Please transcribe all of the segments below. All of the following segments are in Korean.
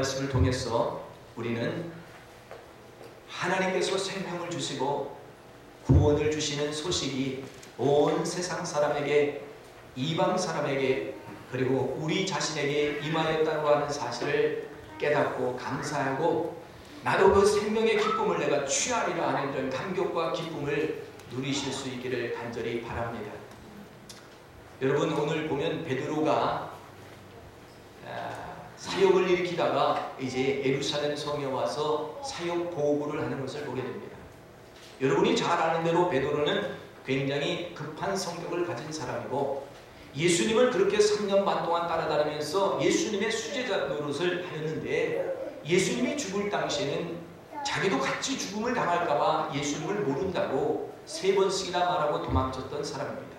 말씀을 통해서 우리는 하나님께서 생명을 주시고 구원을 주시는 소식이 온 세상 사람에게, 이방 사람에게, 그리고 우리 자신에게 임하였다고 하는 사실을 깨닫고 감사하고, 나도 그 생명의 기쁨을 내가 취하리라 하는 이런 감격과 기쁨을 누리실 수 있기를 간절히 바랍니다. 여러분, 오늘 보면 베드로가 사역을 일으키다가 이제 예루살렘 성에 와서 사역 보고를 하는 것을 보게 됩니다. 여러분이 잘 아는 대로 베드로는 굉장히 급한 성격을 가진 사람이고, 예수님을 그렇게 3년 반 동안 따라다니면서 예수님의 수제자 노릇을 하였는데, 예수님이 죽을 당시에는 자기도 같이 죽음을 당할까봐 예수님을 모른다고 3번씩이나 말하고 도망쳤던 사람입니다.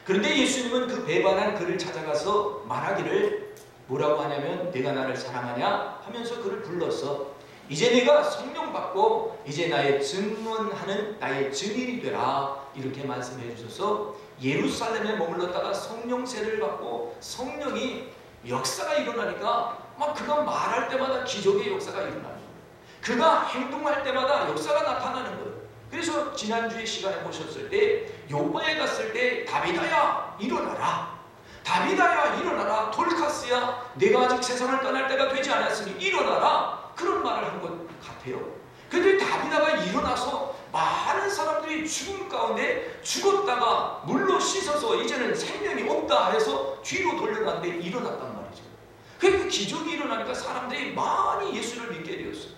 그런데 예수님은 그 배반한 그를 찾아가서 말하기를 뭐라고 하냐면, 내가 나를 사랑하냐 하면서 그를 불러서 이제 내가 성령 받고 이제 나의 증언하는 나의 증인이 되라, 이렇게 말씀해 주셔서 예루살렘에 머물렀다가 성령세를 받고 성령이 역사가 일어나니까 막 그가 말할 때마다 기적의 역사가 일어나는 거예요. 그가 행동할 때마다 역사가 나타나는 거예요. 그래서 지난주에 시간에 보셨을 때 요바에 갔을 때 다비다야 일어나라, 다비다야 일어나라, 돌카스야 내가 아직 세상을 떠날 때가 되지 않았으니 일어나라, 그런 말을 한 것 같아요. 그런데 다비다가 일어나서 많은 사람들이 죽음 가운데 죽었다가 물로 씻어서 이제는 생명이 없다 해서 뒤로 돌려놨는데 일어났단 말이죠. 그 기적이 일어나니까 사람들이 많이 예수를 믿게 되었어요.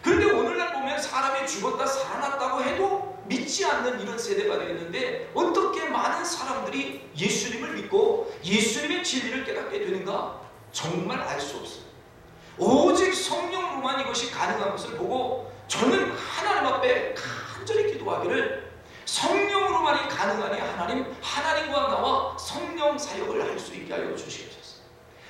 그런데 오늘날 보면 사람이 죽었다 살아났다고 해도 믿지 않는 이런 세대가 되었는데, 어떻게 많은 사람들이 예수님을 믿고 예수님의 진리를 깨닫게 되는가? 정말 알 수 없어요. 오직 성령으로만 이것이 가능한 것을 보고 저는 하나님 앞에 간절히 기도하기를, 성령으로만이 가능하니 하나님과 나와 성령 사역을 할 수 있게 하여 주시옵소서.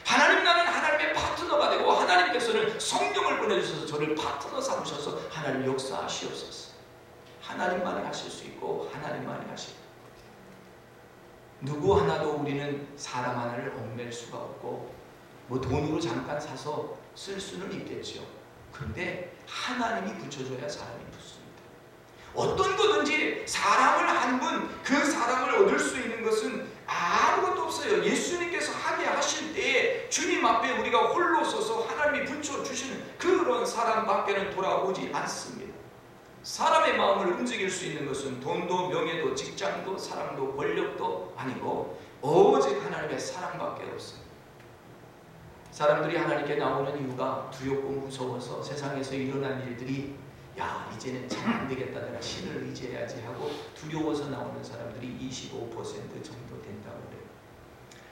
하나님, 나는 하나님의 파트너가 되고 하나님께서는 성령을 보내주셔서 저를 파트너 삼으셔서 하나님 역사하시옵소서. 하나님만이 하실 수 있고 하나님만이 하시고, 누구 하나도 우리는 사람 하나를 얽맬 수가 없고, 뭐 돈으로 잠깐 사서 쓸 수는 있겠죠. 그런데 하나님이 붙여줘야 사람이 붙습니다. 어떤 거든지 사람을 한 분, 그 사람을 얻을 수 있는 것은 아무것도 없어요. 예수님께서 하게 하실 때에 주님 앞에 우리가 홀로 서서 하나님이 붙여주시는 그런 사람밖에는 돌아오지 않습니다. 사람의 마음을 움직일 수 있는 것은 돈도 명예도 직장도 사랑도 권력도 아니고 오직 하나님의 사랑밖에 없습니다. 사람들이 하나님께 나오는 이유가 두렵고 무서워서, 세상에서 일어난 일들이 야 이제는 참 안되겠다, 내가 신을 의지해야지 하고 두려워서 나오는 사람들이 25% 정도 된다고 그래요.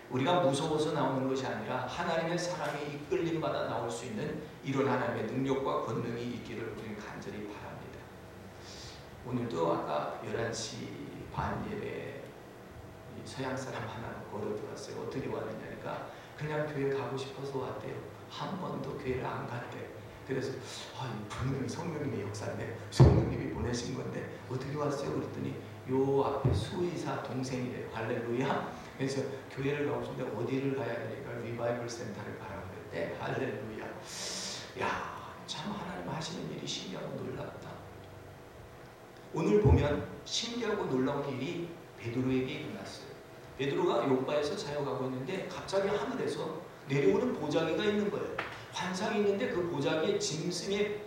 우리가 무서워서 나오는 것이 아니라 하나님의 사랑에 이끌림받아 나올 수 있는 이런 하나님의 능력과 권능이 있기를 우리는 간절히 바랍니다. 오늘도 아까 11시 반 예배에 서양 사람 하나 걸어 들어왔어요. 어떻게 왔느냐니까 그냥 교회 가고 싶어서 왔대요. 한 번도 교회를 안 갔대요. 그래서 분명히 성령님의 역사인데 성령님이 보내신 건데 어떻게 왔어요? 그랬더니 요 앞에 수의사 동생이래요. 할렐루야. 그래서 교회를 가고 싶은데 어디를 가야 되니까 리바이벌 센터를 가라고 그랬대. 할렐루야. 야, 참 하나님 하시는 일이 신기하고 놀랍다. 오늘 보면 신기하고 놀라운 일이 베드로에게 일어났어요. 베드로가 요바에서 사역하고 있는데 갑자기 하늘에서 내려오는 보자기가 있는 거예요. 환상이 있는데 그 보자기에 짐승의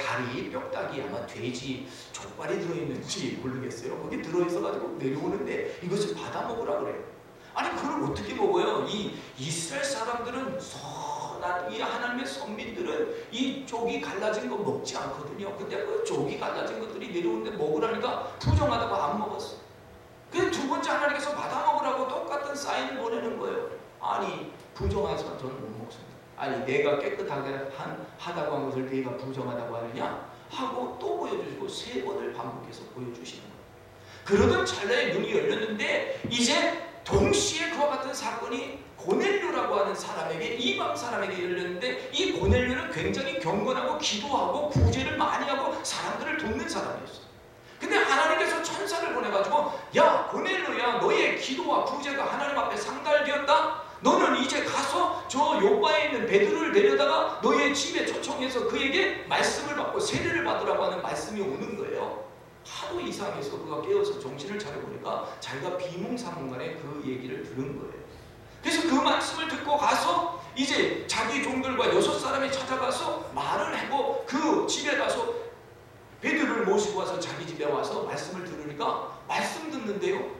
다리, 뼈다귀, 아마 돼지 족발이 들어있는지 모르겠어요. 거기 들어있어가지고 내려오는데 이것을 받아 먹으라 그래요. 아니 그걸 어떻게 먹어요? 이 이스라엘 사람들은 선한 이 하나님의 선민들은 이 쪽이 갈라진 거 먹지 않거든요. 근데 그 쪽이 갈라진 것들이 내려오는데 먹으라니까 부정하다고 안 먹었어. 근데 두 번째 하나님께서 받아 먹으라고 똑같은 사인을 보내는 거예요. 아니 부정하지만 저는 못 먹습니다. 아니 내가 깨끗하게 하다고 한 것을 네가 부정하다고 하느냐 하고 또 보여주시고 3번을 반복해서 보여주시는 거예요. 그러던 찰나에 눈이 열렸는데 이제 동시에 그와 같은 사건이 고넬료라고 하는 사람에게, 이방 사람에게 열렸는데, 이 고넬료는 굉장히 경건하고 기도하고 구제를 많이 하고 사람들을 돕는 사람이었어요. 근데 하나님께서 천사를 보내가지고 야 고넬료야, 너의 기도와 구제가 하나님 앞에 상달되었다. 너는 이제 가서 저 요바에 있는 베드로를 데려다가 너의 그의 집에 초청해서 그에게 말씀을 받고 세례를 받으라고 하는 말씀이 오는 거예요. 하도 이상해서 그가 깨어서 정신을 차려보니까 자기가 비몽사몽간에 그 얘기를 들은 거예요. 그래서 그 말씀을 듣고 가서 이제 자기 종들과 6사람이 찾아가서 말을 하고 그 집에 가서 베드로를 모시고 와서 자기 집에 와서 말씀을 들으니까 말씀 듣는데요,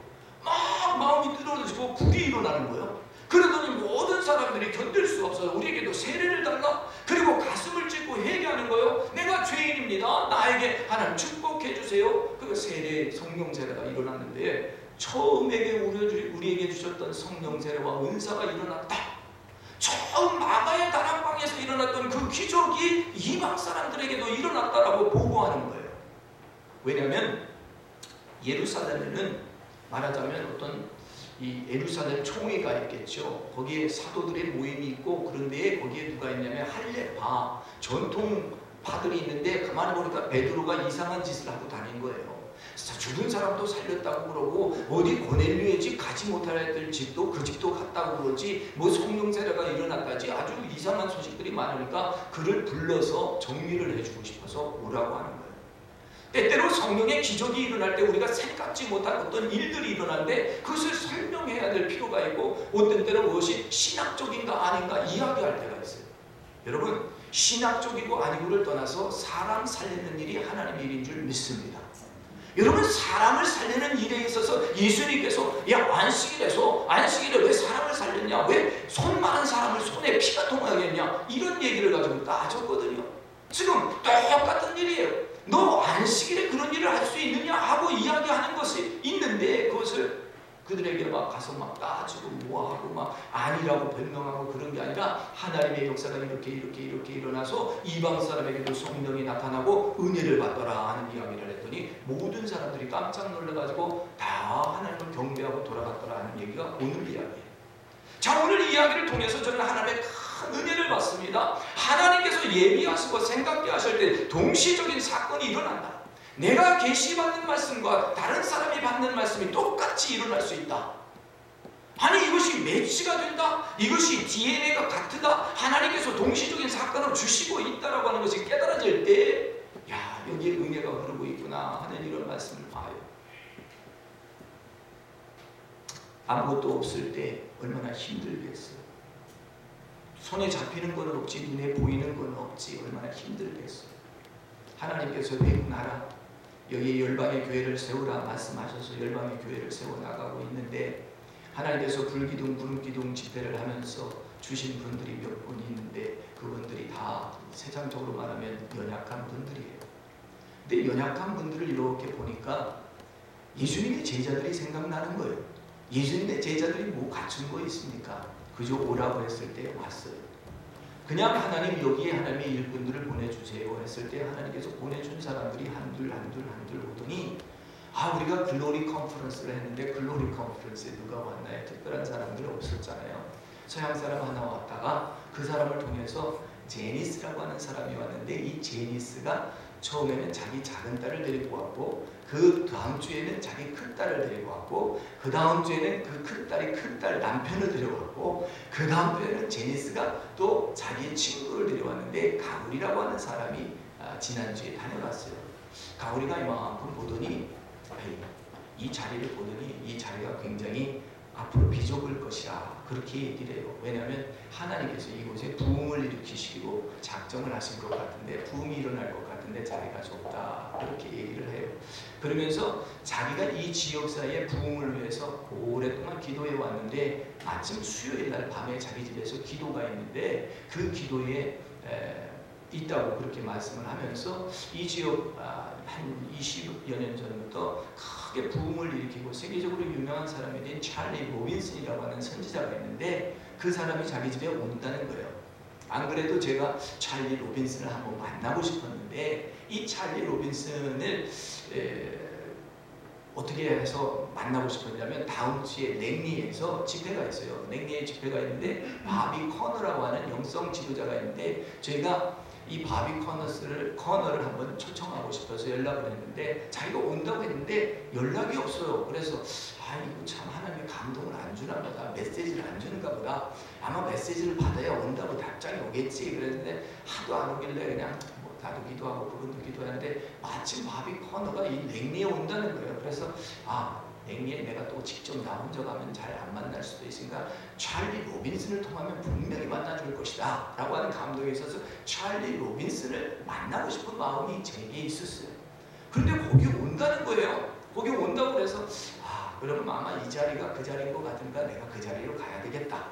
막 마음이 뜨거워지고 불이 일어나는 거예요. 그러더니 모든 사람들이 견딜 수 없어서 우리에게도 세례를 달라. 그리고 가슴을 찢고 회개하는 거예요. 내가 죄인입니다. 나에게 하나님 축복해 주세요. 그 세례, 성령 세례가 일어났는데 처음에게 우리에게 주셨던 성령 세례와 은사가 일어났다. 처음 마가의 다락방에서 일어났던 그 기적이 이방 사람들에게도 일어났다라고 보고하는 거예요. 왜냐하면 예루살렘에는 말하자면 어떤 이 예루살렘 총회가 있겠죠. 거기에 사도들의 모임이 있고, 그런데 거기에 누가 있냐면 할례파, 전통파들이 있는데 가만히 보니까 베드로가 이상한 짓을 하고 다닌 거예요. 죽은 사람도 살렸다고 그러고, 어디 고넬료의 집 가지 못할 집도 그 집도 갔다고 그러지, 뭐 성령 세례가 일어났다지, 아주 이상한 소식들이 많으니까 그를 불러서 정리를 해주고 싶어서 오라고 하는 거예요. 때때로 성령의 기적이 일어날 때 우리가 생각지 못한 어떤 일들이 일어나는데 그것을 설명해야 될 필요가 있고, 어떤 때는 그것이 신학적인가 아닌가 이야기할 때가 있어요. 여러분, 신학적이고 아니고를 떠나서 사람 살리는 일이 하나님의 일인 줄 믿습니다. 여러분, 사람을 살리는 일에 있어서 예수님께서 야, 안식일에 왜 사람을 살렸냐, 왜 손 많은 사람을 손에 피가 통하겠냐, 이런 얘기를 가지고 따졌거든요. 지금 똑같은 일이에요. 너 안식일에 그런 일을 할 수 있느냐 하고 이야기하는 것이 있는데, 그것을 그들에게 막 가서 막 따지고 뭐하고 막 아니라고 변명하고 그런 게 아니라, 하나님의 역사가 이렇게 일어나서 이방 사람에게도 성령이 나타나고 은혜를 받더라 하는 이야기를 했더니 모든 사람들이 깜짝 놀라가지고 다 하나님을 경배하고 돌아갔더라 하는 얘기가 오늘 이야기예요. 자, 오늘 이 이야기를 통해서 저는 하나님의 큰 은혜를 받습니다. 하나님께서 예비하시고 생각게 하실 때 동시적인 사건이 일어난다. 내가 계시받는 말씀과 다른 사람이 받는 말씀이 똑같이 일어날 수 있다. 아니, 이것이 매치가 된다, 이것이 DNA가 같다, 하나님께서 동시적인 사건을 주시고 있다라고 하는 것이 깨달아질 때, 야, 여기에 은혜가 흐르고 있구나 하는 이런 말씀을 봐요. 아무것도 없을 때 얼마나 힘들겠어요. 손에 잡히는 건 없지, 눈에 보이는 건 없지, 얼마나 힘들겠어요. 하나님께서 회군하라, 여기 열방의 교회를 세우라 말씀하셔서 열방의 교회를 세워나가고 있는데, 하나님께서 불기둥 구름기둥 집회를 하면서 주신 분들이 몇 분 있는데 그분들이 다 세상적으로 말하면 연약한 분들이에요. 근데 연약한 분들을 이렇게 보니까 예수님의 제자들이 생각나는 거예요. 예수님의 제자들이 뭐 갖춘 거 있습니까? 그저 오라고 했을 때 왔어요. 그냥 하나님 여기에 하나님의 일꾼들을 보내주세요 했을 때 하나님께서 보내준 사람들이 한둘 오더니, 우리가 글로리 컨퍼런스를 했는데 글로리 컨퍼런스에 누가 왔나요? 특별한 사람들은 없었잖아요. 서양 사람 하나 왔다가 그 사람을 통해서 제니스라고 하는 사람이 왔는데, 이 제니스가 처음에는 자기 작은 딸을 데리고 왔고, 그 다음 주에는 자기 큰 딸을 데리고 왔고, 그 다음 주에는 그 큰 딸이 큰 딸 남편을 데려왔고, 그 다음 주에는 제니스가 또 자기의 친구를 데려왔는데, 가울이라고 하는 사람이 지난주에 다녀갔어요. 가울이가 이만큼 보더니, 이 자리를 보더니 이 자리가 굉장히 앞으로 비좁을 것이라 그렇게 얘기를 해요. 왜냐하면 하나님께서 이곳에 부흥을 일으키시고 작정을 하신 것 같은데, 부흥이 일어날 것 같은데 자리가 좁다, 그렇게 얘기를 해요. 그러면서 자기가 이 지역사회의 부흥을 위해서 오랫동안 기도해 왔는데, 마침 수요일 날 밤에 자기 집에서 기도가 있는데 그 기도에 있다고 그렇게 말씀을 하면서, 이 지역 한 20여 년 전부터 크게 부흥을 일으키고 세계적으로 유명한 사람이 된 찰리 로빈슨이라고 하는 선지자가 있는데, 그 사람이 자기 집에 온다는 거예요. 안 그래도 제가 찰리 로빈슨을 한번 만나고 싶었는데, 이 찰리 로빈슨을 어떻게 해서 만나고 싶었냐면, 다음 주에 랭리에서 집회가 있어요. 랭리에 집회가 있는데 바비 커너라고 하는 영성 지도자가 있는데, 저희가 이 바비 커너를 한번 초청하고 싶어서 연락을 했는데 자기가 온다고 했는데 연락이 없어요. 그래서 이거 참 하나님의 감동을 안 주나 보다, 메시지를 안 주는가 보다, 아마 메시지를 받아야 온다고 답장이 오겠지 그랬는데 하도 안 오길래 그냥 나도 기도하고 그분도 기도하는데 마침 바비 커너가 이 랭리에 온다는 거예요. 그래서 랭리에 내가 또 직접 나 혼자 가면 잘 안 만날 수도 있으니까 찰리 로빈슨을 통하면 분명히 만나줄 것이다 라고 하는 감동이 있어서 찰리 로빈슨을 만나고 싶은 마음이 제게 있었어요. 그런데 거기 온다는 거예요. 거기 온다고 그래서 그럼 아마 이 자리가 그 자리인 것 같으니까 내가 그 자리로 가야 되겠다.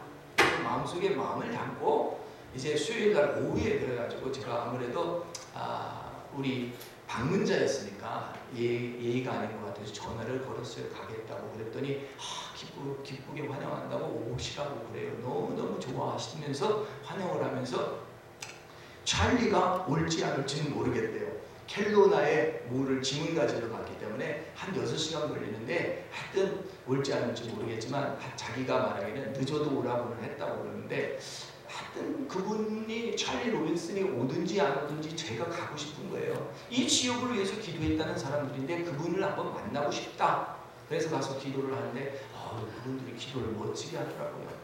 마음속에 마음을 담고 이제 수요일날 오후에 그래가지고 제가 아무래도 우리 방문자였으니까 예의가 아닌 것 같아서 전화를 걸었어요. 가겠다고 그랬더니 기쁘게 환영한다고 오시라고 그래요. 너무너무 좋아하시면서 환영을 하면서 찰리가 올지 안 올지는 모르겠대요. 캘로나에 뭐를 짐을 가지러 갔기 때문에 한 6시간 걸리는데 하여튼 올지 안 올지 모르겠지만 자기가 말하기는 늦어도 오라고는 했다고 그러는데 하여튼 그분이 찰리 로빈슨이 오든지 안 오든지 제가 가고 싶은 거예요. 이 지역을 위해서 기도했다는 사람들인데 그분을 한번 만나고 싶다. 그래서 가서 기도를 하는데 그분들이 기도를 멋지게 하더라고요.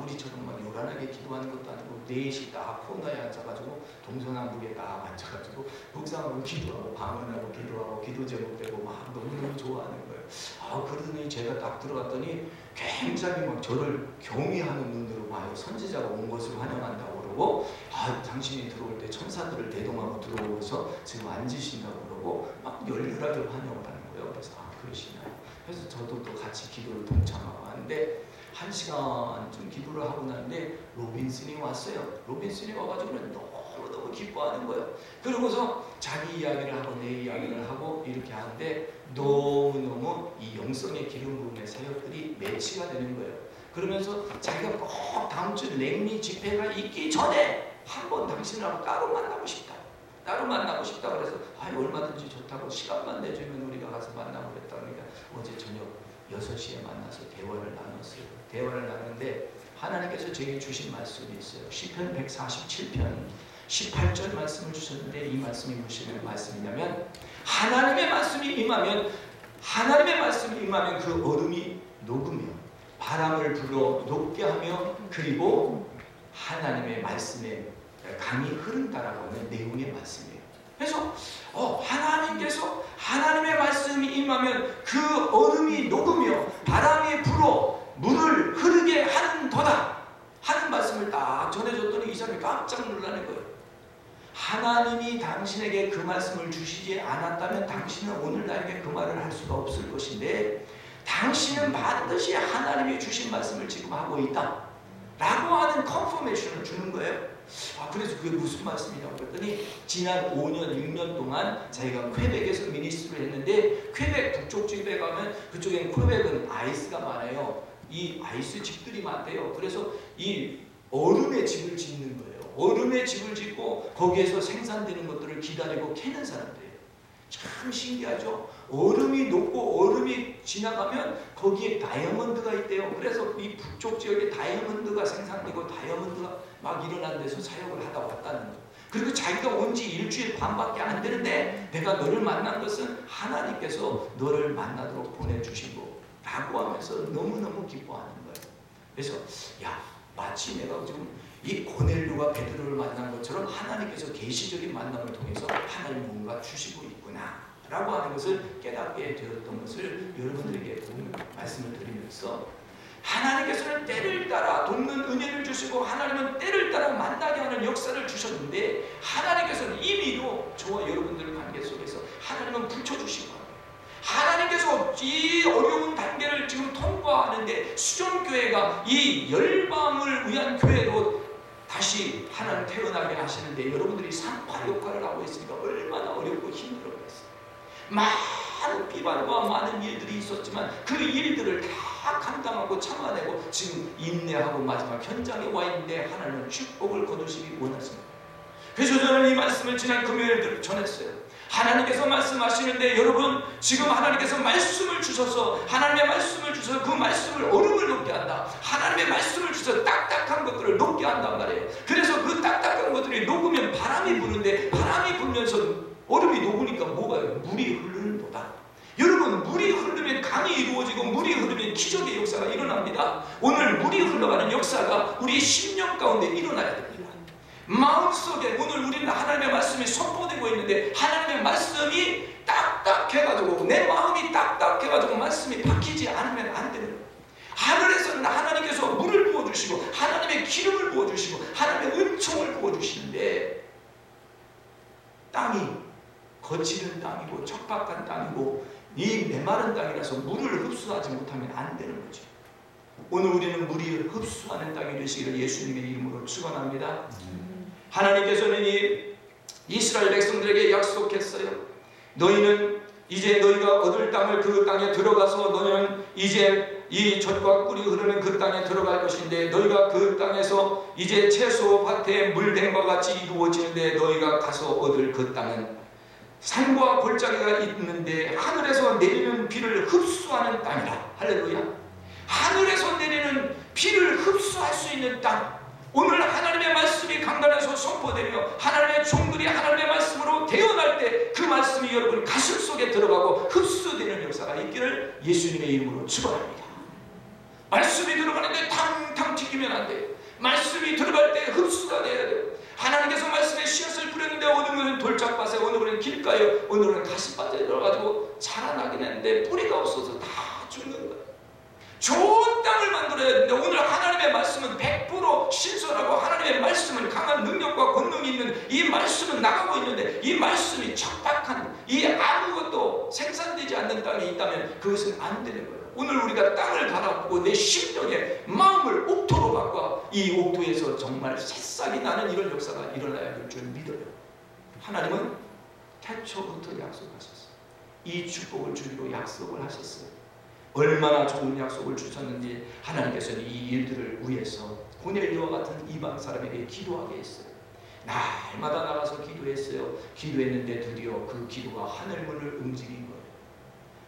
우리처럼 막 요란하게 기도하는 것도 아니고 넷이 딱 코너에 앉아가지고 동서남북에 딱 앉아가지고 묵상하고 기도하고 방언하고 기도하고 기도 제목되고 막 너무너무 좋아하는 거예요. 그러더니 제가 딱 들어갔더니 굉장히 막 저를 경외하는 눈으로 봐요. 선지자가 온 것을 환영한다고 그러고 당신이 들어올 때 천사들을 대동하고 들어오면서 지금 앉으신다고 그러고 막 열렬하게 환영을 하는 거예요. 그래서 그러시나요? 그래서 저도 또 같이 기도를 동참하고 하는데 1시간쯤 기도를 하고 나는데 로빈슨이 왔어요. 로빈슨이 와가지고는 너무너무 기뻐하는 거예요. 그러고서 자기 이야기를 하고 내 이야기를 하고 이렇게 하는데 너무너무 이 영성의 기름 부음의 사역들이 매치가 되는 거예요. 그러면서 자기가 꼭 다음 주 랭리 집회가 있기 전에 한번 당신하고 따로 만나고 싶다. 따로 만나고 싶다. 그래서 얼마든지 좋다고 시간만 내주면 우리가 가서 만나고 그랬다. 그러니까 어제 저녁 6시에 만나서 대화를 나눴어요. 대화를 나누는데 하나님께서 저에게 주신 말씀이 있어요. 시편 147편 18절 말씀을 주셨는데 이 말씀이 무슨 말씀이냐면 하나님의 말씀이 임하면 그 얼음이 녹으며 바람을 불어 녹게 하며 그리고 하나님의 말씀에 강이 흐른다라고 하는 내용의 말씀이에요. 그래서 하나님께서 하나님의 말씀이 임하면 그 얼음이 녹으며 바람이 불어 물을 흐르게 하는도다 하는 말씀을 딱 전해줬더니 이 사람이 깜짝 놀라는 거예요. 하나님이 당신에게 그 말씀을 주시지 않았다면 당신은 오늘 나에게 그 말을 할 수가 없을 것인데 당신은 반드시 하나님이 주신 말씀을 지금 하고 있다 라고 하는 컨퍼메이션을 주는 거예요. 그래서 그게 무슨 말씀이냐고 그랬더니 지난 5년, 6년 동안 자기가 퀘벡에서 미니스트를 했는데 퀘벡 북쪽 집에 가면 그쪽엔 퀘벡은 아이스가 많아요. 이 아이스 집들이 많대요. 그래서 이 얼음의 집을 짓는 거예요. 얼음의 집을 짓고 거기에서 생산되는 것들을 기다리고 캐는 사람들이에요. 참 신기하죠. 얼음이 녹고 얼음이 지나가면 거기에 다이아몬드가 있대요. 그래서 이 북쪽 지역에 다이아몬드가 생산되고 다이아몬드가 막 일어나는 데서 사역을 하다 왔다는 거예요. 그리고 자기가 온 지 일주일 반밖에 안 되는데 내가 너를 만난 것은 하나님께서 너를 만나도록 보내주신 거라고 하면서 너무너무 기뻐하는 거예요. 그래서 마치 내가 지금 이 고넬료가 베드로를 만난 것처럼 하나님께서 계시적인 만남을 통해서 하나님 뭔가 주시고 있구나 라고 하는 것을 깨닫게 되었던 것을 여러분들에게 말씀을 드리면서 하나님께서는 때를 따라 돕는 은혜를 주시고 하나님은 때를 따라 만나게 하는 역사를 주셨는데 하나님께서는 이미도 저와 여러분들 관계 속에서 하나님은 붙여주신 거예요. 하나님께서 이 어려운 단계를 지금 통과하는데 수정교회가 이 열방을 위한 교회로 다시 하나님 태어나게 하시는데 여러분들이 상파 역할을 하고 있으니까 얼마나 어렵고 힘들었겠어요. 많은 비판과 많은 일들이 있었지만 그 일들을 다 감당하고 참아내고 지금 인내하고 마지막 현장에 와 있는데 하나님은 축복을 거두시기 원하십니다. 그래서 저는 이 말씀을 지난 금요일에 전했어요. 하나님께서 말씀하시는데 여러분 지금 하나님께서 말씀을 주셔서 하나님의 말씀을 주셔서 그 말씀을 얼음을 녹게 한다. 하나님의 말씀을 주셔서 딱딱한 것들을 녹게 한단 말이에요. 그래서 그 딱딱한 것들이 녹으면 바람이 바람이 부는데 바람이 불면서 얼음이 녹으니까 뭐가요? 물이 흐르는도다. 여러분, 물이 흐르면 강이 이루어지고 물이 흐르면 기적의 역사가 일어납니다. 오늘 물이 흘러가는 역사가 우리의 심령 가운데 일어나야 됩니다. 마음속에 오늘 우리는 하나님의 말씀이 선포되고 있는데 하나님의 말씀이 딱딱해가지고 내 마음이 딱딱해가지고 말씀이 바뀌지 않으면 안 되는 거예요. 하늘에서는 하나님께서 물을 부어주시고 하나님의 기름을 부어주시고 하나님의 은총을 부어주시는데 땅이 거칠은 땅이고 척박한 땅이고 이 메마른 땅이라서 물을 흡수하지 못하면 안 되는 거죠. 오늘 우리는 물이 흡수하는 땅이 되시기를 예수님의 이름으로 축원합니다. 하나님께서는 이 이스라엘 백성들에게 약속했어요. 너희는 이제 너희가 얻을 땅을 그 땅에 들어가서 너희는 이제 이 젖과 꿀이 흐르는 그 땅에 들어갈 것인데 너희가 그 땅에서 이제 채소 밭에 물뱀과 같이 이루어지는데 너희가 가서 얻을 그 땅은 산과 골짜기가 있는데 하늘에서 내리는 비를 흡수하는 땅이라. 할렐루야. 하늘에서 내리는 비를 흡수할 수 있는 땅. 오늘 하나님의 말씀이 강단에서 선포되며 하나님의 종들이 하나님의 말씀으로 태어날 때 그 말씀이 여러분 가슴 속에 들어가고 흡수되는 역사가 있기를 예수님의 이름으로 축원합니다. 말씀이 들어가는데 탕탕 튀기면 안 돼요. 말씀이 들어갈 때 흡수가 돼야 돼요. 하나님께서 말씀에 씨앗을 뿌렸는데 어느 분은 돌짝밭에 어느 분은 길가에 어느 분은 가시밭에 들어가지고 자라나긴 했는데 뿌리가 없어서 다 죽는 거예요. 좋은 땅을 만들어야 되는데 오늘 하나님의 말씀은 100% 신선하고 하나님의 말씀은 강한 능력과 권능이 있는 이 말씀은 나가고 있는데 이 말씀이 척박한 이 아무것도 생산되지 않는 땅에 있다면 그것은 안 되는 거예요. 오늘 우리가 땅을 갈아엎고 내 심령의 마음을 옥토로 바꿔 이 옥토에서 정말 새싹이 나는 이런 역사가 일어나야 될 줄 믿어요. 하나님은 태초부터 약속하셨어요. 이 축복을 주기로 약속을 하셨어요. 얼마나 좋은 약속을 주셨는지 하나님께서는 이 일들을 위해서 고넬료와 같은 이방 사람에게 기도하게 했어요. 날마다 나가서 기도했어요. 기도했는데 드디어 그 기도가 하늘문을 움직인 거예요.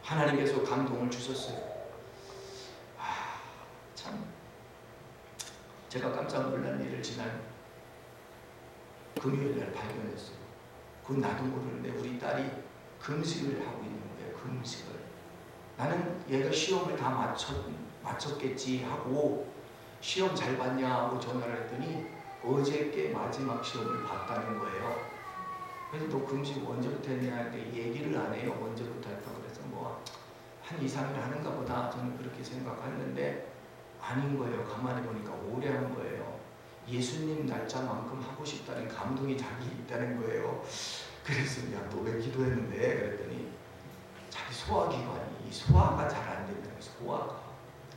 하나님께서 감동을 주셨어요. 참 제가 깜짝 놀란 일을 지난 금요일날 발견했어요. 그건 나도 모르는데 우리 딸이 금식을 하고 있는 거예요. 금식을. 나는 얘가 시험을 다 마쳤겠지 하고 시험 잘 봤냐 하고 전화를 했더니 어저께 마지막 시험을 봤다는 거예요. 그래서 너 금식 언제부터 했냐 했는데 얘기를 안 해요. 언제부터 했다고. 그래서 뭐 한 2, 3일 하는가 보다 저는 그렇게 생각했는데 아닌 거예요. 가만히 보니까 오래 한 거예요. 예수님 날짜만큼 하고 싶다는 감동이 자기 있다는 거예요. 그래서 야 너 왜 기도했는데? 그랬더니 자기 소화기관이 소화가 잘 안 된다고. 소화가.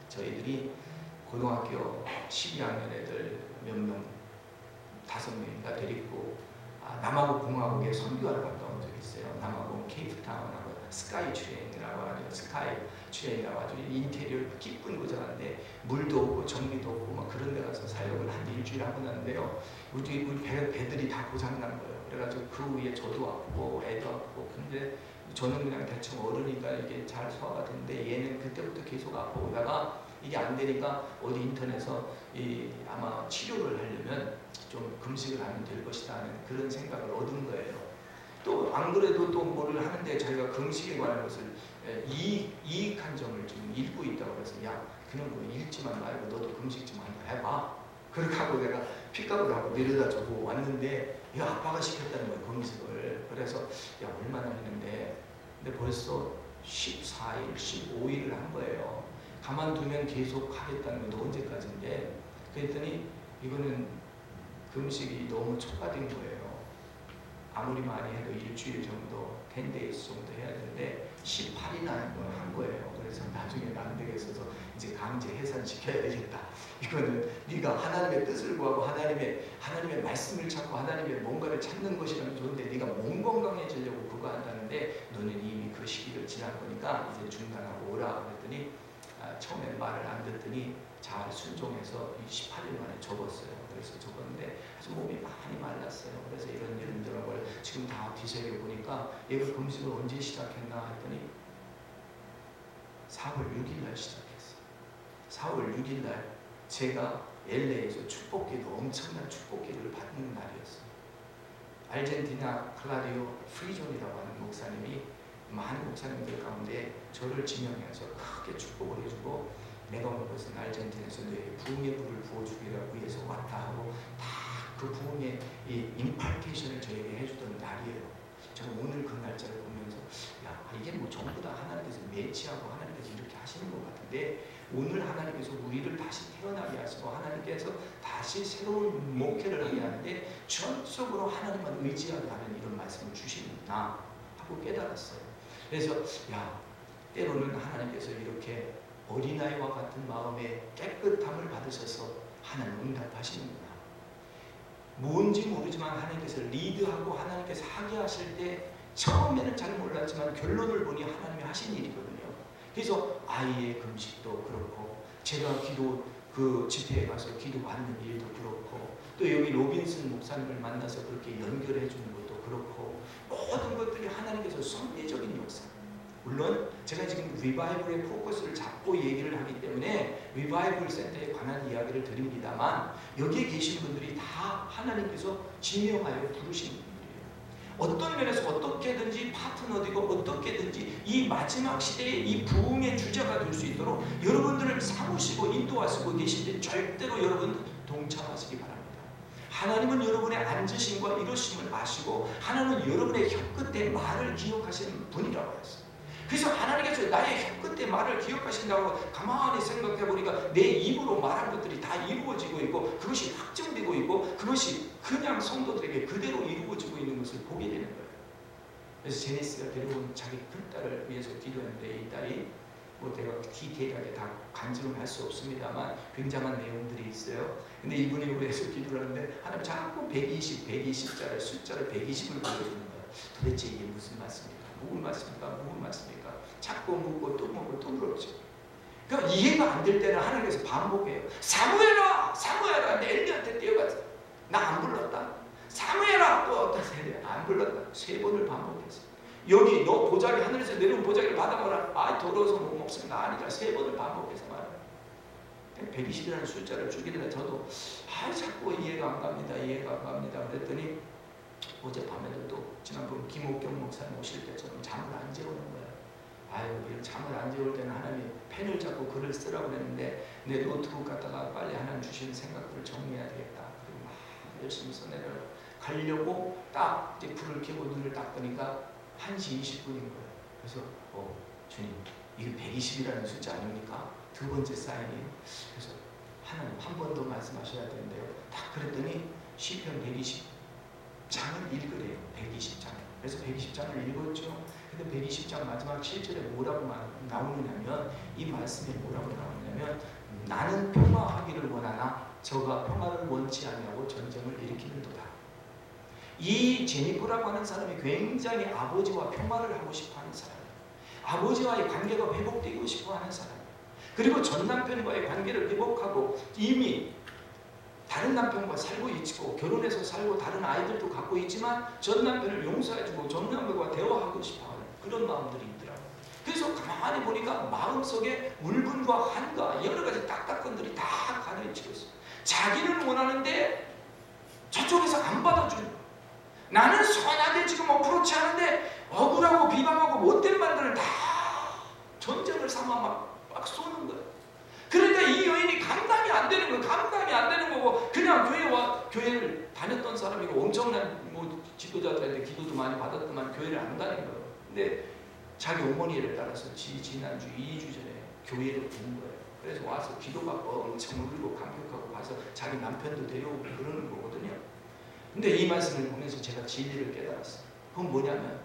저희들이 고등학교 12학년 애들 몇 명 5명인가 데리고 남아공 공화국에 선교하러 갔다 온 적이 있어요. 남아공 케이프타운하고 스카이 트레인이라고 하죠. 스카이 트레인이라고 아주 인테리어 기쁜 고장한데 물도 없고 전기도 없고 막 그런 데 가서 사역을 한 일주일 하고 났는데요. 우리 배들이 다 고장난 거예요. 그래가지고 그 위에 저도 아프고 애도 아프고. 근데 저는 그냥 대충 어른이니까 이게 잘 소화가 되는데 얘는 그때부터 계속 아프다가 이게 안 되니까 어디 인터넷에서 아마 치료를 하려면 좀 금식을 하면 될 것이다 하는 그런 생각을 얻은 거예요. 또 안 그래도 또 뭐를 하는데 자기가 금식에 관한 것을 이익한 점을 좀 읽고 있다고 해서 야 그런 거 읽지만 말고 너도 금식 좀 한번 해봐. 그렇게 하고 내가 픽업을 하고 내려다 주고 왔는데 이거 아빠가 시켰다는 거예요. 금식을. 그래서 야 얼마나 했는데 근데 벌써 14일, 15일을 한 거예요. 가만두면 계속 하겠다는 건 언제까지인데 그랬더니 이거는 금식이 너무 초과된 거예요. 아무리 많이 해도 일주일 정도 10days 정도 해야 되는데 18일이나 한 거예요. 그래서 나중에는 안 되겠어서 이제 강제 해산시켜야 되겠다. 이거는 네가 하나님의 뜻을 구하고 하나님의 말씀을 찾고 하나님의 뭔가를 찾는 것이라면 좋은데 네가 몸 건강해지려고 그거 한다는데 너는 이미 그 시기를 지난 거니까 이제 중단하고 오라 그랬더니 처음에 말을 안 듣더니 잘 순종해서 18일 만에 접었어요. 그래서 접었는데 아주 몸이 많이 말랐어요. 그래서 이런 걸 지금 다 뒤새겨 보니까 얘가 금식을 언제 시작했나 했더니 4월 6일 날 시작했어요. 4월 6일 날 제가 LA에서 축복기도 엄청난 축복기를 받는 날이었어요. 아르헨티나 클라디오 프리존이라고 하는 목사님이 많은 목사님들 가운데 저를 지명해서 크게 축복을 해주고, 내가 온 것은 아르헨티나에서 너에게 부흥의 불을 부어주기를 위해서 왔다 하고 다 그 부흥의 이 임파케이션을 저에게 해주던 날이에요. 저는 오늘 그 날짜를 보면서 야, 이게 뭐 전부 다 하나님께서 매치하고 하나님께서 이렇게 하시는 것 같은데, 오늘 하나님께서 우리를 다시 태어나게 하시고 하나님께서 다시 새로운 목회를 하게 하는데 전적으로 하나님만 의지하게 하는 이런 말씀을 주시는구나 하고 깨달았어요. 그래서 야, 때로는 하나님께서 이렇게 어린아이와 같은 마음의 깨끗함을 받으셔서 하나님 응답하시는구나. 뭔지 모르지만 하나님께서 리드하고 하나님께서 하게 하실 때 처음에는 잘 몰랐지만 결론을 보니 하나님이 하신 일이거든요. 그래서 아이의 금식도 그렇고, 제가 기도 그 집회에 가서 기도받는 일도 그렇고, 또 여기 로빈슨 목사님을 만나서 그렇게 연결해 주는 것도 그렇고, 모든 것들이 하나님께서 섭리적인 역사. 물론 제가 지금 리바이벌의 포커스를 잡고 얘기를 하기 때문에 리바이벌 센터에 관한 이야기를 드립니다만, 여기에 계신 분들이 다 하나님께서 지명하여 부르신 분들이에요. 어떤 면에서 어떻게든지 파트너되고 어떻게든지 이 마지막 시대에 이 부흥의 주자가 될 수 있도록 여러분들을 삼으시고 인도하시고 계신데 절대로 여러분 동참하시기 바랍니다. 하나님은 여러분의 앉으심과 이루심을 아시고 하나님은 여러분의 혀끝의 말을 기억하시는 분이라고 했어요. 그래서 하나님께서 나의 혀끝의 말을 기억하신다고 가만히 생각해 보니까 내 입으로 말한 것들이 다 이루어지고 있고, 그것이 확정되고 있고, 그것이 그냥 성도들에게 그대로 이루어지고 있는 것을 보게 되는 거예요. 그래서 제니스가 데려온 자기 큰딸을 위해서 기도했는데, 이 딸이 뭐 내가 디테일하게 다 간증을 할 수 없습니다만 굉장한 내용들이 있어요. 근데 이분이 위해서 기도를 하는데 하나님 자꾸 120자를 숫자를 120을 보여주는 거예요. 도대체 이게 무슨 말씀입니까? 무슨 말씀입니까? 무슨 말씀입니까? 자꾸 묻고 또 묻고 또 물었죠. 그러니까 이해가 안 될 때는 하나님께서 반복해요. 사무엘아! 사무엘아! 내 엘리한테 뛰어가서 나 안 불렀다. 사무엘아! 또 어떤 세례 안 불렀다. 3번을 반복했어요. 여기 너 보자기 하늘에서 내려온 보자기를 받아보라. 아, 더러워서 못 먹습니다. 아니라 3번을 반복해서 말해요. 120이라는 숫자를 주기를 저도 자꾸 이해가 안 갑니다. 이해가 안 갑니다. 그랬더니 어젯밤에도 또 지난번 김옥경 목사님 오실 때처럼 잠을 안 재우는 거예요. 이런 잠을 안 재울 때는 하나님이 펜을 잡고 글을 쓰라고 그랬는데 내 노트북 갖다가 빨리 하나님 주시는 생각들을 정리해야 되겠다. 그리고 막 열심히 써내려 가려고 딱 이제 불을 켜고 눈을 딱 뜨니까 1시 20분인 거예요. 그래서 주님, 이게 120이라는 숫자 아닙니까? 2번째 사인이에요. 그래서 하나님 한 번 더 말씀하셔야 되는데요. 딱 그랬더니 시편 120장을 읽으래요. 120장. 그래서 120장을 읽었죠. 근데 120장 마지막 7절에 뭐라고 나오느냐면, 이 말씀에 뭐라고 나오냐면, 나는 평화하기를 원하나 저가 평화를 원치 아니하고 전쟁을 일으키는도다. 이 제니퍼라고 하는 사람이 굉장히 아버지와 평화를 하고 싶어하는 사람이에요. 아버지와의 관계가 회복되고 싶어하는 사람이에요. 그리고 전 남편과의 관계를 회복하고 이미 다른 남편과 살고 있고 결혼해서 살고 다른 아이들도 갖고 있지만 전 남편을 용서해주고 전 남편과 대화하고 싶어하는 그런 마음들이 있더라고요. 그래서 가만히 보니까 마음속에 울분과 한과 여러 가지 딱딱건들이 다 가려지고 있어요. 자기는 원하는데 저쪽에서 안 받아주는 거예요. 나는 선하게 지금 어프로치 하는데 억울하고 비방하고 못된 말들을 다 전쟁을 삼아 막 쏘는 거예요. 그러니까 이 여인이 감당이 안 되는 거예요. 감당이 안 되는 거고, 그냥 교회를 다녔던 사람이고 엄청난 지도자들한테 기도도 많이 받았더만 교회를 안 다닌 거예요. 근데 자기 어머니를 따라서 지난주 2주 전에 교회를 온 거예요. 그래서 와서 기도받고 엄청 울고 감격하고 와서 자기 남편도 데려오고 그러는 거거든요. 근데 이 말씀을 보면서 제가 진리를 깨달았어요. 그건 뭐냐면,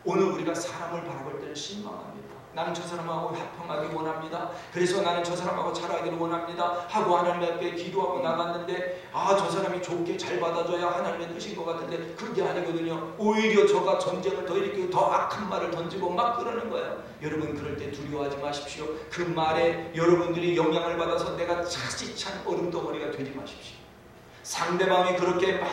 오늘 우리가 사람을 바라볼 때는 실망합니다. 나는 저 사람하고 합평하기 원합니다. 그래서 나는 저 사람하고 잘하기를 원합니다 하고 하나님 앞에 기도하고 나갔는데, 저 사람이 좋게 잘 받아줘야 하나님의 뜻인 것 같은데 그게 아니거든요. 오히려 저가 전쟁을 더 일으키고 더 악한 말을 던지고 막 그러는 거예요. 여러분, 그럴 때 두려워하지 마십시오. 그 말에 여러분들이 영향을 받아서 내가 차지찬 얼음덩어리가 되지 마십시오. 상대방이 그렇게 막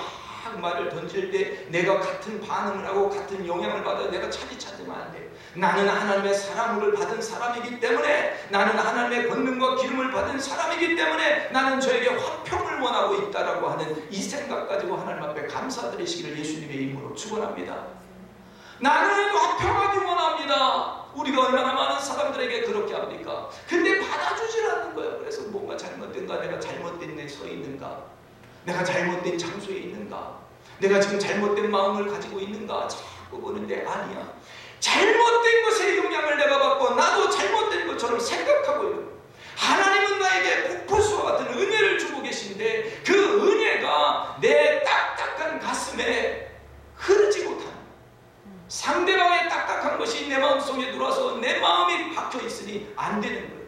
말을 던질 때 내가 같은 반응을 하고 같은 영향을 받아 내가 차지차지면 안 돼요. 나는 하나님의 사랑을 받은 사람이기 때문에, 나는 하나님의 권능과 기름을 받은 사람이기 때문에 나는 저에게 화평을 원하고 있다라고 하는 이 생각 가지고 하나님 앞에 감사드리시기를 예수님의 이름으로 축원합니다. 나는 화평하기 원합니다. 우리가 얼마나 많은 사람들에게 그렇게 합니까? 근데 받아주질 않는 거예요. 그래서 뭔가 잘못된가? 내가 잘못된 데 서 있는가? 내가 잘못된 장소에 있는가? 내가 지금 잘못된 마음을 가지고 있는가? 자꾸 보는데 아니야. 잘못된 것에 영향을 내가 받고 나도 잘못된 것처럼 생각하고 있는 거예요. 하나님은 나에게 폭포수와 같은 은혜를 주고 계신데 그 은혜가 내 딱딱한 가슴에 흐르지 못하는, 상대방의 딱딱한 것이 내 마음속에 들어와서 내 마음이 박혀 있으니 안 되는 거예요.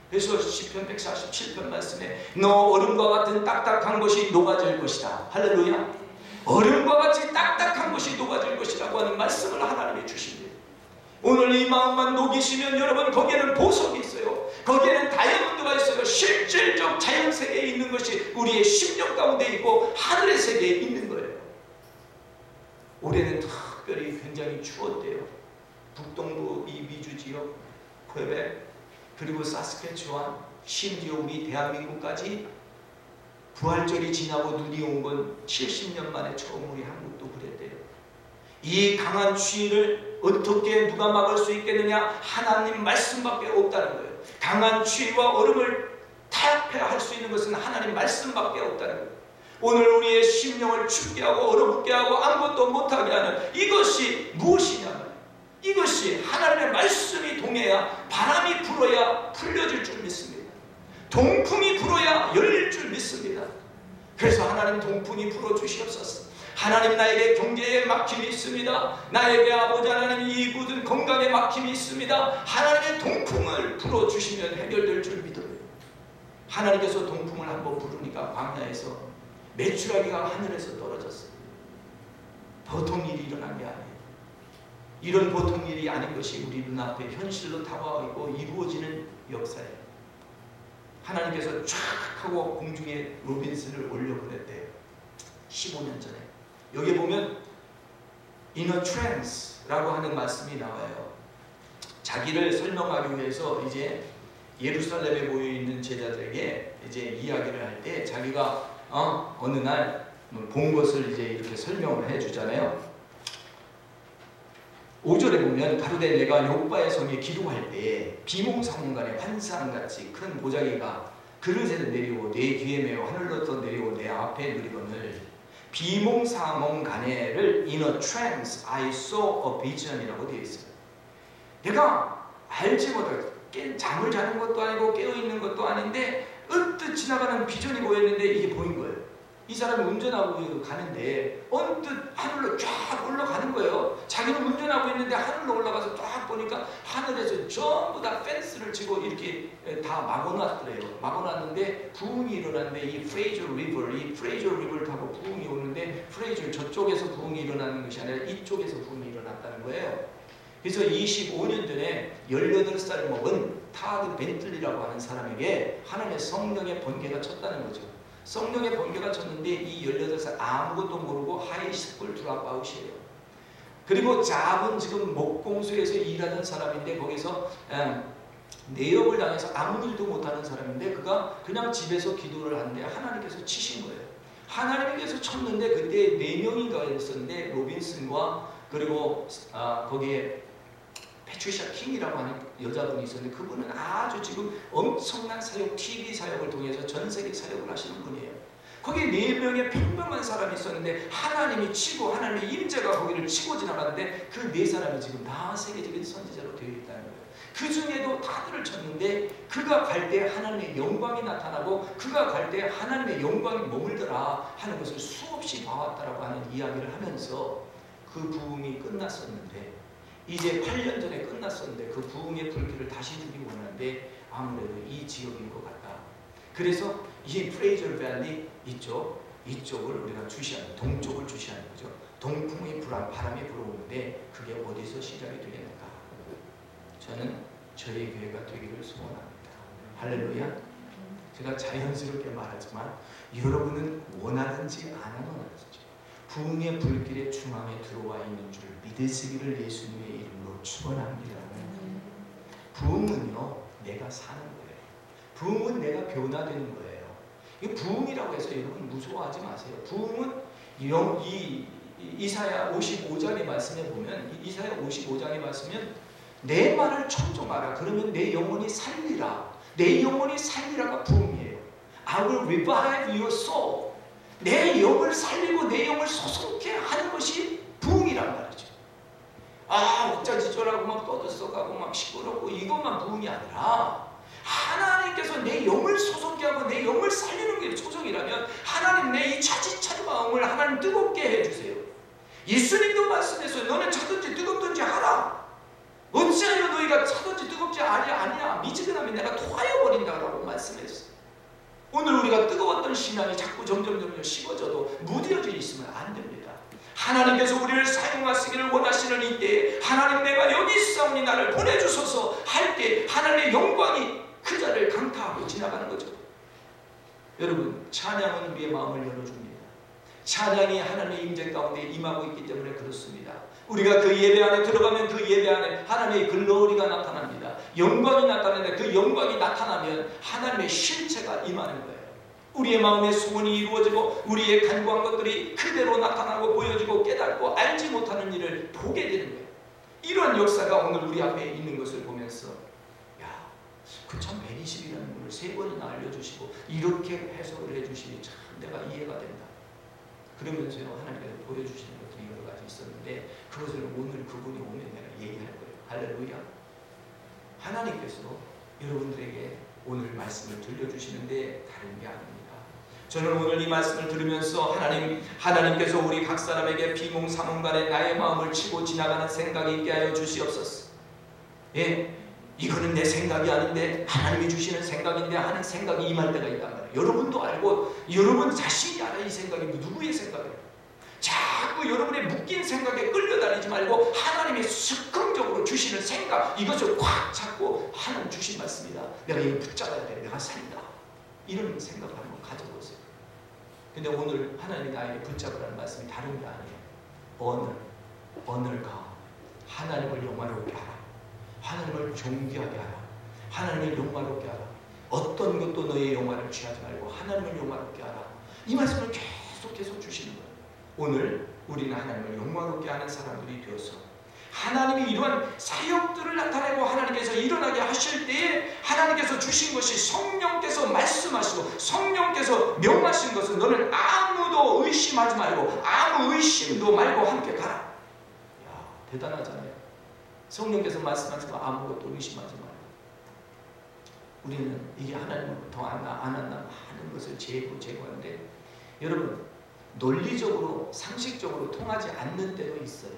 그래서 시편 147편 말씀에 너 얼음과 같은 딱딱한 것이 녹아질 것이다. 할렐루야. 얼음과 같이 딱딱한 것이 녹아질 것이라고 하는 말씀을 하나님이 주십니다. 오늘 이 마음만 녹이시면 여러분 거기에는 보석이 있어요. 거기에는 다이아몬드가 있어요. 실질적 자연세계에 있는 것이 우리의 심령 가운데 있고 하늘의 세계에 있는 거예요. 올해는 특별히 굉장히 추웠대요. 북동부 이 미주 지역, 퀘벡, 그리고 사스케추완, 심지어 우리 대한민국까지 부활절이 지나고 눈이 온 건 70년 만에 처음 우리 한국도 그랬대요. 이 강한 추위를 어떻게 누가 막을 수 있겠느냐? 하나님 말씀밖에 없다는 거예요. 강한 추위와 얼음을 타협해야 할 수 있는 것은 하나님 말씀밖에 없다는 거예요. 오늘 우리의 심령을 춥게 하고 얼어붙게 하고 아무것도 못하게 하는 이것이 무엇이냐면 이것이 하나님의 말씀이 동해야, 바람이 불어야 풀려질 줄 믿습니다. 동풍이 불어야 열릴 줄 믿습니다. 그래서 하나님 동풍이 불어주시옵소서. 하나님 나에게 경제에 막힘이 있습니다. 나에게 아버지 하나님 이 모든 건강에 막힘이 있습니다. 하나님의 동풍을 불어주시면 해결될 줄 믿어요. 하나님께서 동풍을 한번 부르니까 광야에서 메추라기가 하늘에서 떨어졌어요. 보통 일이 일어난 게 아니에요. 이런 보통 일이 아닌 것이 우리 눈앞에 현실로 다가오고 이루어지는 역사예요. 하나님께서 쫙 하고 공중에 로빈슨을 올려보냈대요. 15년 전에. 여기 보면 inner trance라고 하는 말씀이 나와요. 자기를 설명하기 위해서 이제 예루살렘에 모여 있는 제자들에게 이제 이야기를 할 때 자기가 어느 날 본 것을 이제 이렇게 설명을 해주잖아요. 5절에 보면 가로되 내가 욥바의 성에 기도할 때 비몽사몽간에 환상같이 큰 보자기가 그릇에서 내리고 내 귀에 매어 하늘로부터 내리고 내 앞에 누리거늘 비몽사몽간에를 in a trance I saw a vision이라고 되어 있어요. 내가 알지 못하고 잠을 자는 것도 아니고 깨어있는 것도 아닌데 언뜻 지나가는 비전이 보였는데 이게 보인 거예요. 이 사람이 운전하고 가는데 언뜻 하늘로 쫙 올라가는 거예요. 자기는 운전하고 있는데 하늘로 올라가서 쫙 보니까 하늘에서 전부 다 펜스를 치고 이렇게 다 막아놨더래요. 막아놨는데 부흥이 일어났는데 이 프레이저 리버를 타고 부흥이 오는데 프레이저 저쪽에서 부흥이 일어나는 것이 아니라 이쪽에서 부흥이 일어났다는 거예요. 그래서 25년 전에 18살 먹은 타드 벤틀리라고 하는 사람에게 하나님의 성령의 번개가 쳤다는 거죠. 성령의 번개가 쳤는데 이 18살 아무것도 모르고 하이스쿨 드랍아웃이에요. 그리고 잡은 지금 목공소에서 일하는 사람인데 거기서 내역을 당해서 아무 일도 못하는 사람인데 그가 그냥 집에서 기도를 하는데 하나님께서 치신 거예요. 하나님께서 쳤는데 그때 4명인가 있었는데 로빈슨과 그리고 거기에 패트리샤 킹이라고 하는 여자분이 있었는데 그분은 아주 지금 엄청난 사역, TV 사역을 통해서 전 세계 사역을 하시는 분이에요. 거기에 4명의 평범한 사람이 있었는데 하나님이 치고 하나님의 임재가 거기를 치고 지나갔는데 그 4사람이 지금 다 세계적인 선지자로 되어 있다는 거예요. 그 중에도 다들을 쳤는데 그가 갈 때 하나님의 영광이 나타나고 그가 갈 때 하나님의 영광이 머물더라 하는 것을 수없이 봐왔다라고 하는 이야기를 하면서 그 부흥이 끝났었는데 이제 8년 전에 끝났었는데 그 부흥의 불길을 다시 주기 원하는데 아무래도 이 지역인 것 같다. 그래서 이 프레이저 밸리 이쪽을 우리가 주시하는 동쪽을 주시하는 거죠. 동풍의 바람이 불어오는데 그게 어디서 시작이 되겠는가? 저는 저희 교회가 되기를 소원합니다. 할렐루야. 제가 자연스럽게 말하지만 여러분은 원하든지 안 원하든지 부흥의 불길의 중앙에 들어와 있는 줄 믿으시기를 예수님의 이름으로 축원합니다. 부흥은요 내가 사는 거예요. 부흥은 내가 변화되는 거예요. 이 부흥이라고 해서 여러분 무서워하지 마세요. 부흥은 이사야 55장의 말씀에 보면, 이사야 55장의 말씀은 내 말을 청종하라. 그러면 내 영혼이 살리라. 내 영혼이 살리라가 부흥이에요. I will revive your soul. 내 영을 살리고 내 영을 소송케 하는 것이 부흥이란 말이죠. 옥자지졸하고 막 떠들썩하고 막 시끄럽고 이것만 부흥이 아니라, 하나님께서 내 영을 소송케 하고 내 영을 살리는 게 소송이라면, 하나님 내 이 차지찬 마음을 하나님 뜨겁게 해주세요. 예수님도 말씀했어요. 너는 차든지 뜨겁든지 하라. 어찌하여 너희가 차든지 뜨겁지 아니냐. 미지근하면 내가 토하여 버린다라고 말씀했어요. 오늘 우리가 뜨거웠던 신앙이 자꾸 점점 식어져도 무뎌져 있으면 안 됩니다. 하나님께서 우리를 사용하시기를 원하시는 이때에, 하나님 내가 여기 있사오니 나를 보내주소서 할 때 하나님의 영광이 그 자를 강타하고 지나가는 거죠. 여러분, 찬양은 우리의 마음을 열어줍니다. 찬양이 하나님의 임재 가운데 임하고 있기 때문에 그렇습니다. 우리가 그 예배 안에 들어가면 그 예배 안에 하나님의 글로리가 나타납니다. 영광이 나타나는데, 그 영광이 나타나면 하나님의 실체가 임하는 거예요. 우리의 마음의 소원이 이루어지고 우리의 간구한 것들이 그대로 나타나고 보여지고 깨닫고 알지 못하는 일을 보게 되는 거예요. 이러한 역사가 오늘 우리 앞에 있는 것을 보면서, 그 참 120이라는 것을 3번이나 알려주시고 이렇게 해석을 해주시니 참 내가 이해가 된다. 그러면서요, 하나님께서 보여주시는 것들이 여러 가지 있었는데, 그것을 오늘 그분이 오면 내가 얘기할 거예요. 할렐루야. 하나님께서 여러분들에게 오늘 말씀을 들려주시는데 다른 게 아닙니다. 저는 오늘 이 말씀을 들으면서 하나님께서 우리 각 사람에게 비몽사몽간에 나의 마음을 치고 지나가는 생각이 있게 하여 주시옵소서. 이거는 내 생각이 아닌데 하나님이 주시는 생각인데 하는 생각이 임할 때가 있단 말이에요. 여러분도 알고 여러분 자신이 알아. 이 생각이 누구의 생각이에요. 자꾸 여러분의 묶인 생각에 끌려다니지 말고 하나님의 즉흥적으로 주시는 생각, 이것을 꽉 잡고 하나님 주신 말씀이다. 내가 이걸 붙잡아야 돼. 내가 산다. 이런 생각을 한번 가져보세요. 근데 오늘 하나님이 나에게 붙잡으라는 말씀이 다른 게 아니에요. 오늘가 하나님을 영화롭게 하라. 하나님을 존귀하게 하라. 하나님을 영화롭게 하라. 어떤 것도 너의 영화를 취하지 말고 하나님을 영화롭게 하라. 이 말씀을 계속 주시는 거예요. 오늘 우리는 하나님을 영화롭게 하는 사람들이 되어서 하나님이 이러한 사역들을 나타내고 하나님께서 일어나게 하실 때에 하나님께서 주신 것이 성령께서 말씀하시고 성령께서 명하신 것은 너는 아무도 의심하지 말고 아무 의심도 말고 함께 가라. 대단하잖아요. 성령께서 말씀하시고 아무것도 의심하지 말고. 우리는 이게 하나님부터 안 왔나 하는 것을 제거하는데, 여러분, 논리적으로 상식적으로 통하지 않는 때도 있어요.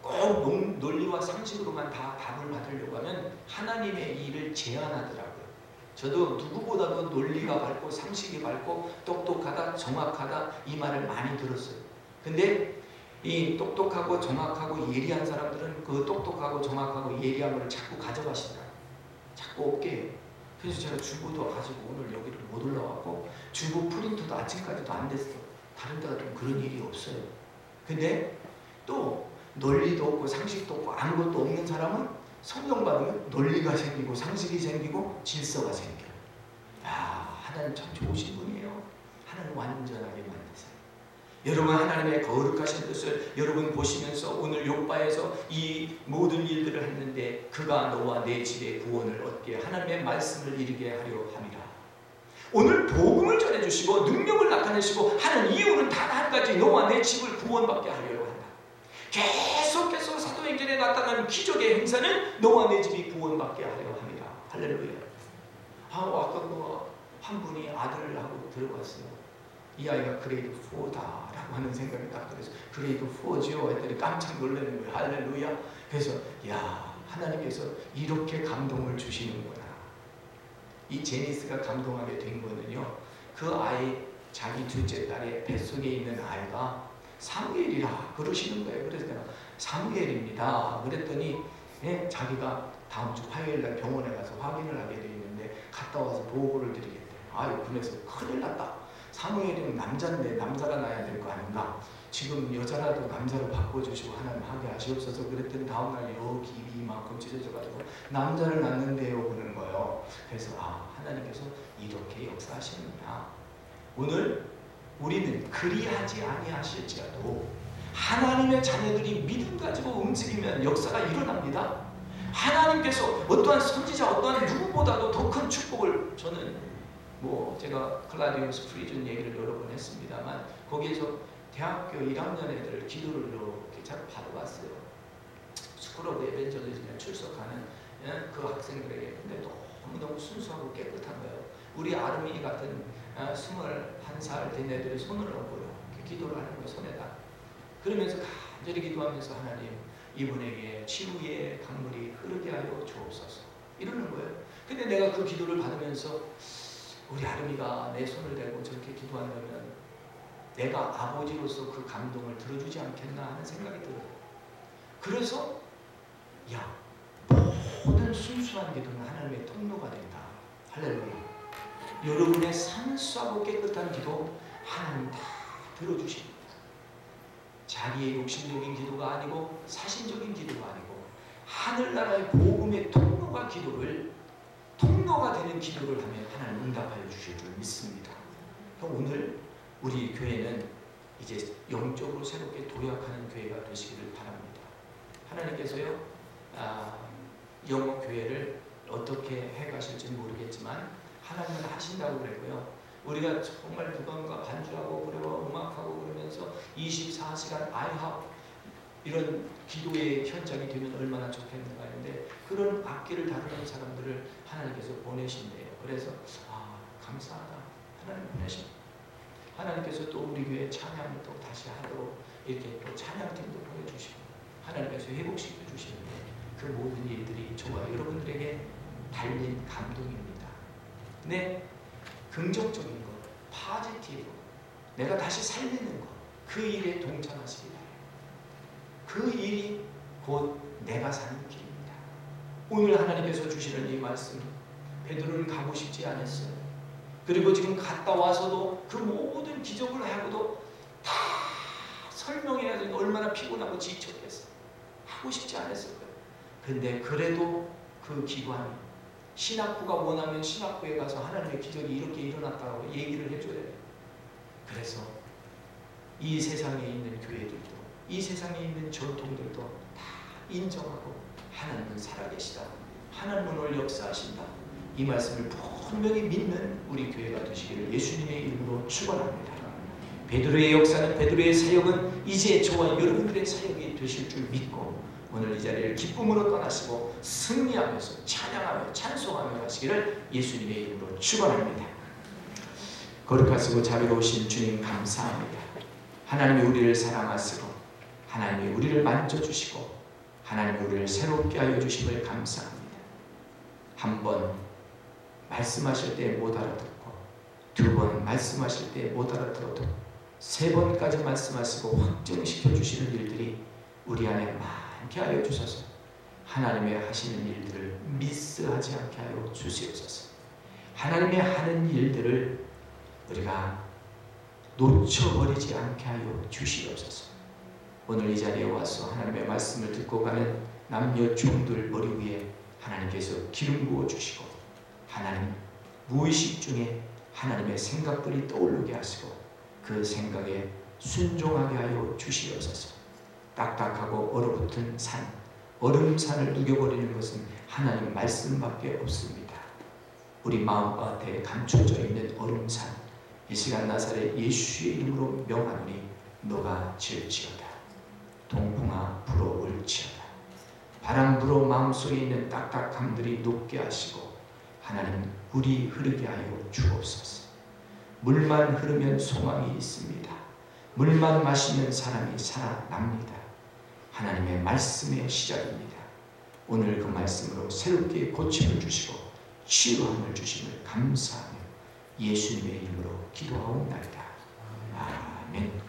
꼭 논리와 상식으로만 다 답을 받으려고 하면 하나님의 일을 제한하더라고요. 저도 누구보다도 논리가 밝고 상식이 밝고 똑똑하다 정확하다 이 말을 많이 들었어요. 근데 이 똑똑하고 정확하고 예리한 사람들은 그 똑똑하고 정확하고 예리한 걸 자꾸 가져가신다. 자꾸 없게. 그래서 제가 주부도 가지고 오늘 여기를 못 올라왔고 주부 프린트도 아침까지도 안 됐어. 다른 데가 좀 그런 일이 없어요. 근데 또 논리도 없고 상식도 없고 아무것도 없는 사람은 성령 받으면 논리가 생기고 상식이 생기고 질서가 생겨요. 하나님 참 좋으신 분이에요. 하나님 완전하게 만드세요. 여러분, 하나님의 거룩하신 뜻을 여러분 보시면서 오늘 욥바에서 이 모든 일들을 했는데 그가 너와 내 집에 구원을 얻게 하나님의 말씀을 이루게 하려 함이라. 오늘 복음을 전해주시고 능력을 나타내시고 하는 이유는 단 한 가지, 너와 내 집을 구원받게 하려고 한다. 계속해서 사도행전에 나타나는 기적의 행사는 너와 내 집이 구원받게 하려 함이라. 할렐루야. 아까 한 분이 아들을 하고 들어갔어요. 이 아이가 그레이드 4다라고 하는 생각이 딱 들어서 그레이드 4죠 했더니 깜짝 놀라는 거예요. 할렐루야. 그래서 하나님께서 이렇게 감동을 주시는구나. 이 제니스가 감동하게 된 거는요, 그 아이 자기 둘째 딸의 뱃속에 있는 아이가 사무엘이라 그러시는 거예요. 그래서 내가 사무엘입니다 그랬더니 자기가 다음 주 화요일날 병원에 가서 확인을 하게 돼 있는데 갔다 와서 보고를 드리겠대. 그래서 큰일 났다. 사무엘이는 남자인데 남자가 낳아야 될 거 아닌가. 지금 여자라도 남자로 바꿔주시고 하나님 하게 하시옵소서. 그랬더니 다음날 여기 입이 이만큼 찢어져가지고 남자를 낳는데요 그러는 거예요. 그래서 하나님께서 이렇게 역사하시는구나. 오늘 우리는 그리하지 아니하실지라도 하나님의 자녀들이 믿음 가지고 움직이면 역사가 일어납니다. 하나님께서 어떠한 선지자 어떠한 누구보다도 더 큰 축복을, 저는 제가 클라디우스 프리즌 얘기를 여러 번 했습니다만 거기에서 대학교 1학년 애들 기도를 이렇게 잘 받아봤어요. 스쿨 오브 에벤젤리즘에 출석하는 그 학생들에게. 근데 너무너무 순수하고 깨끗한 거예요. 우리 아름이 같은 21살 된 애들이 손을 얹고요 기도를 하는 거예요. 손에다. 그러면서 간절히 기도하면서 하나님 이분에게 치유의 강물이 흐르게 하여 주옵소서 이러는 거예요. 근데 내가 그 기도를 받으면서 우리 아름이가 내 손을 대고 저렇게 기도한다면 내가 아버지로서 그 감동을 들어주지 않겠나 하는 생각이 들어요. 그래서 모든 순수한 기도는 하나님의 통로가 된다. 할렐루야. 여러분의 산수하고 깨끗한 기도 하나님 다 들어주십니다. 자기의 욕심적인 기도가 아니고 사신적인 기도가 아니고 하늘나라의 복음의 통로가 되는 기도를 하면 하나님 응답하여 주실 줄 믿습니다. 오늘 우리 교회는 이제 영적으로 새롭게 도약하는 교회가 되시기를 바랍니다. 하나님께서요 영어 교회를 어떻게 해가실지 모르겠지만 하나님은 하신다고 그랬고요. 우리가 정말 누군가 반주하고 그리고 음악하고 그러면서 24시간 IHOP 이런 기도의 현장이 되면 얼마나 좋겠는가 했는데 그런 악기를 다루는 사람들을 하나님께서 보내신대요. 그래서 감사하다. 하나님 보내십니다. 하나님께서 또 우리 교회 찬양을 또 다시 하도록 이렇게 또 찬양팀도 보내주시고 하나님께서 회복시켜 주시는데 그 모든 일들이 저와 여러분들에게 달린 감동입니다. 네, 긍정적인 것, 파지티브, 내가 다시 살리는 것, 그 일에 동참하시기 바랍니다. 그 일이 곧 내가 사는 길입니다. 오늘 하나님께서 주시는 이 말씀, 베드로는 가고 싶지 않았어요. 그리고 지금 갔다 와서도 그 모든 기적을 하고도 다 설명해야 되는 얼마나 피곤하고 지쳤겠어요. 하고 싶지 않았을 거예요. 근데 그래도 그 기관이 신학부가 원하면 신학부에 가서 하나님의 기적이 이렇게 일어났다고 얘기를 해줘야 돼요. 그래서 이 세상에 있는 교회들도 이 세상에 있는 전통들도 다 인정하고 하나님은 살아계시다. 하나님은 오늘 역사하신다. 이 말씀을 분명히 믿는 우리 교회가 되시기를 예수님의 이름으로 축원합니다. 베드로의 역사는 베드로의 사역은 이제 저와 여러분들의 사역이 되실 줄 믿고 오늘 이 자리를 기쁨으로 떠나시고 승리하면서 찬양하며 찬송하며 가시기를 예수님의 이름으로 축원합니다. 거룩하시고 자비로우신 주님 감사합니다. 하나님이 우리를 사랑하시고 하나님이 우리를 만져주시고 하나님이 우리를 새롭게 하여 주심을 감사합니다. 한 번 말씀하실 때 못 알아듣고 두 번 말씀하실 때 못 알아들어도 세 번까지 말씀하시고 확증시켜 주시는 일들이 우리 안에 많게 하여 주셔서 하나님의 하시는 일들을 미스하지 않게 하여 주시옵소서. 하나님의 하는 일들을 우리가 놓쳐버리지 않게 하여 주시옵소서. 오늘 이 자리에 와서 하나님의 말씀을 듣고 가는 남녀 종들 머리 위에 하나님께서 기름 부어 주시고 하나님 무의식 중에 하나님의 생각들이 떠오르게 하시고 그 생각에 순종하게 하여 주시옵소서. 딱딱하고 얼어붙은 산, 얼음산을 누겨버리는 것은 하나님 말씀밖에 없습니다. 우리 마음밭에 감춰져 있는 얼음산, 이 시간 나사렛 예수의 이름으로 명하노니 너가 질지어다. 동풍아 불어올지어다. 바람 불어 마음속에 있는 딱딱함들이 녹게 하시고 하나님 물이 흐르게 하여 주옵소서. 물만 흐르면 소망이 있습니다. 물만 마시면 사람이 살아납니다. 하나님의 말씀의 시작입니다. 오늘 그 말씀으로 새롭게 고침을 주시고 치유함을 주심을 감사하며 예수님의 이름으로 기도하옵나이다. 아멘.